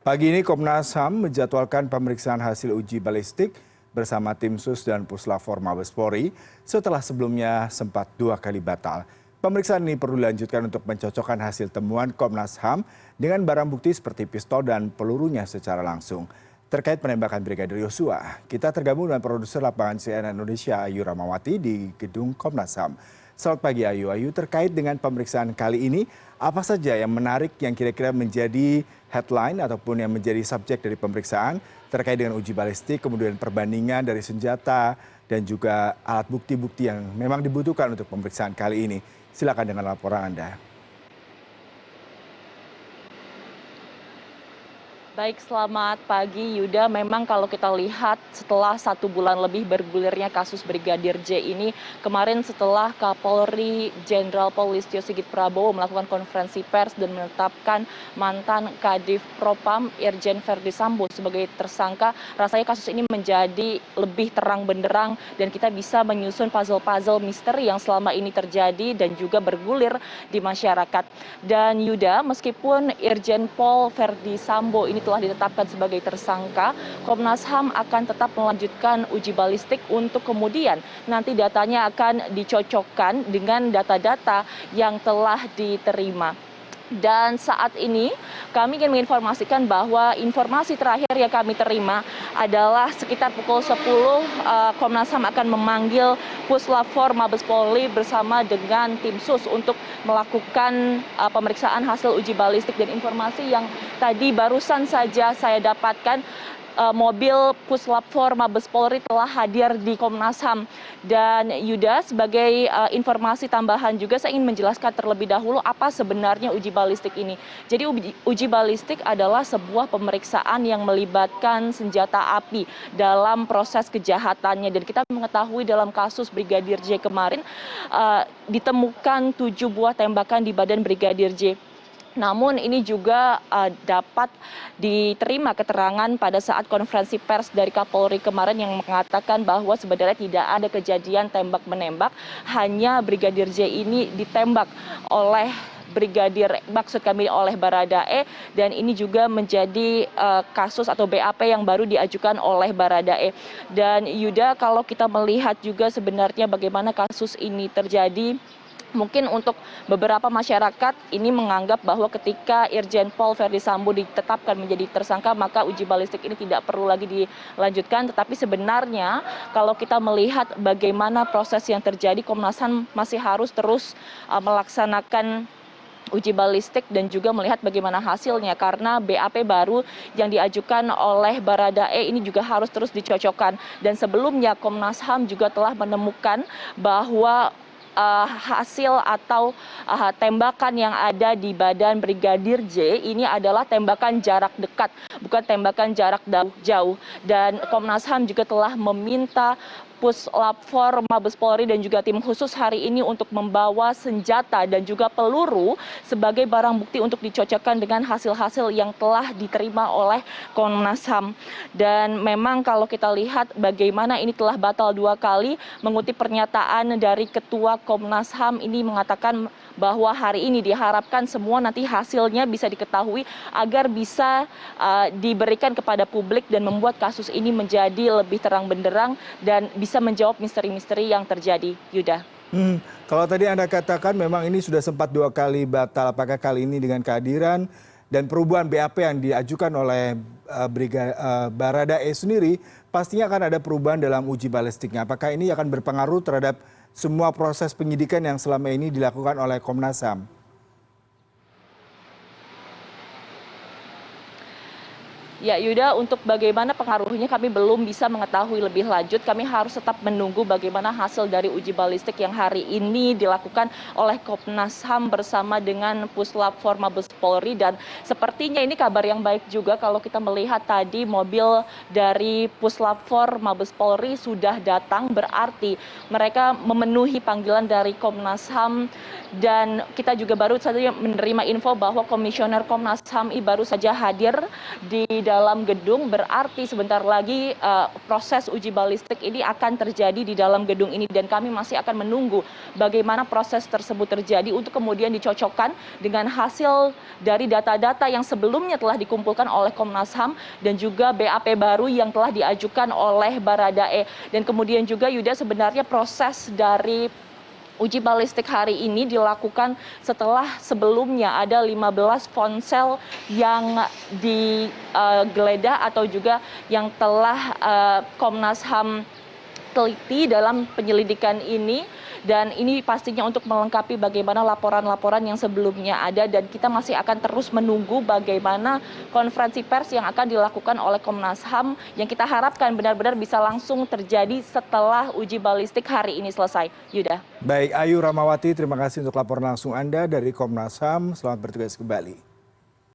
Pagi ini Komnas HAM menjadwalkan pemeriksaan hasil uji balistik bersama tim sus dan Puslapfor Mabes Polri setelah sebelumnya sempat 2 kali batal. Pemeriksaan ini perlu dilanjutkan untuk mencocokkan hasil temuan Komnas HAM dengan barang bukti seperti pistol dan pelurunya secara langsung. Terkait penembakan Brigadir Yosua, kita tergabung dengan produser lapangan CNN Indonesia Ayu Ramawati di gedung Komnas HAM. Selamat pagi Ayu. Ayu, terkait dengan pemeriksaan kali ini, apa saja yang menarik yang kira-kira menjadi headline ataupun yang menjadi subjek dari pemeriksaan terkait dengan uji balistik, kemudian perbandingan dari senjata dan juga alat bukti-bukti yang memang dibutuhkan untuk pemeriksaan kali ini. Silakan dengan laporan Anda. Baik, selamat pagi Yuda. Memang kalau kita lihat setelah 1 bulan lebih bergulirnya kasus Brigadir J ini, kemarin setelah Kapolri Jenderal Polisi Sigit Prabowo melakukan konferensi pers dan menetapkan mantan Kadif Propam Irjen Verdi Sambo sebagai tersangka, rasanya kasus ini menjadi lebih terang benderang dan kita bisa menyusun puzzle-puzzle misteri yang selama ini terjadi dan juga bergulir di masyarakat. Dan Yuda, meskipun Irjen Pol Verdi Sambo ini telah ditetapkan sebagai tersangka, Komnas HAM akan tetap melanjutkan uji balistik untuk kemudian nanti datanya akan dicocokkan dengan data-data yang telah diterima. Dan saat ini kami ingin menginformasikan bahwa informasi terakhir yang kami terima adalah sekitar pukul 10 Komnas HAM akan memanggil Puslapfor Mabes Polri bersama dengan tim sus untuk melakukan pemeriksaan hasil uji balistik. Dan informasi yang tadi barusan saja saya dapatkan, mobil Puslapfor Mabes Polri telah hadir di Komnas HAM. Dan Yuda, sebagai informasi tambahan juga saya ingin menjelaskan terlebih dahulu apa sebenarnya uji balistik ini. Jadi uji balistik adalah sebuah pemeriksaan yang melibatkan senjata api dalam proses kejahatannya. Dan kita mengetahui dalam kasus Brigadir J kemarin ditemukan 7 buah tembakan di badan Brigadir J. Namun ini juga dapat diterima keterangan pada saat konferensi pers dari Kapolri kemarin yang mengatakan bahwa sebenarnya tidak ada kejadian tembak-menembak, hanya Brigadir J ini ditembak oleh oleh Baradae, dan ini juga menjadi kasus atau BAP yang baru diajukan oleh Baradae. Dan Yuda, kalau kita melihat juga sebenarnya bagaimana kasus ini terjadi, mungkin untuk beberapa masyarakat ini menganggap bahwa ketika Irjen Pol Verdi Sambo ditetapkan menjadi tersangka, maka uji balistik ini tidak perlu lagi dilanjutkan. Tetapi sebenarnya kalau kita melihat bagaimana proses yang terjadi, Komnas HAM masih harus terus melaksanakan uji balistik dan juga melihat bagaimana hasilnya, karena BAP baru yang diajukan oleh Baradae ini juga harus terus dicocokkan. Dan sebelumnya Komnas HAM juga telah menemukan bahwa hasil atau tembakan yang ada di badan Brigadir J ini adalah tembakan jarak dekat, bukan tembakan jarak jauh. Dan Komnas HAM juga telah meminta Puslapfor Mabes Polri dan juga tim khusus hari ini untuk membawa senjata dan juga peluru sebagai barang bukti untuk dicocokkan dengan hasil-hasil yang telah diterima oleh Komnas HAM. Dan memang kalau kita lihat bagaimana ini telah batal 2 kali, mengutip pernyataan dari Ketua Komnas HAM ini mengatakan bahwa hari ini diharapkan semua nanti hasilnya bisa diketahui agar bisa diberikan kepada publik dan membuat kasus ini menjadi lebih terang benderang dan bisa menjawab misteri-misteri yang terjadi, Yuda. Kalau tadi Anda katakan memang ini sudah sempat 2 kali batal, apakah kali ini dengan kehadiran dan perubahan BAP yang diajukan oleh Baradae sendiri, pastinya akan ada perubahan dalam uji balistiknya. Apakah ini akan berpengaruh terhadap semua proses penyidikan yang selama ini dilakukan oleh Komnas HAM? Ya Yuda, untuk bagaimana pengaruhnya kami belum bisa mengetahui lebih lanjut. Kami harus tetap menunggu bagaimana hasil dari uji balistik yang hari ini dilakukan oleh Komnas HAM bersama dengan Puslapfor Mabes Polri. Dan sepertinya ini kabar yang baik juga kalau kita melihat tadi mobil dari Puslapfor Mabes Polri sudah datang, berarti mereka memenuhi panggilan dari Komnas HAM. Dan kita juga baru saja menerima info bahwa Komisioner Komnas HAM baru saja hadir di dalam gedung, berarti sebentar lagi proses uji balistik ini akan terjadi di dalam gedung ini, dan kami masih akan menunggu bagaimana proses tersebut terjadi untuk kemudian dicocokkan dengan hasil dari data-data yang sebelumnya telah dikumpulkan oleh Komnas HAM dan juga BAP baru yang telah diajukan oleh Baradae. Dan kemudian juga Yuda, sebenarnya proses dari uji balistik hari ini dilakukan setelah sebelumnya ada 15 ponsel yang digeledah atau juga yang telah Komnas HAM teliti dalam penyelidikan ini. Dan ini pastinya untuk melengkapi bagaimana laporan-laporan yang sebelumnya ada, dan kita masih akan terus menunggu bagaimana konferensi pers yang akan dilakukan oleh Komnas HAM yang kita harapkan benar-benar bisa langsung terjadi setelah uji balistik hari ini selesai. Yuda. Baik, Ayu Ramawati, terima kasih untuk laporan langsung Anda dari Komnas HAM. Selamat bertugas kembali.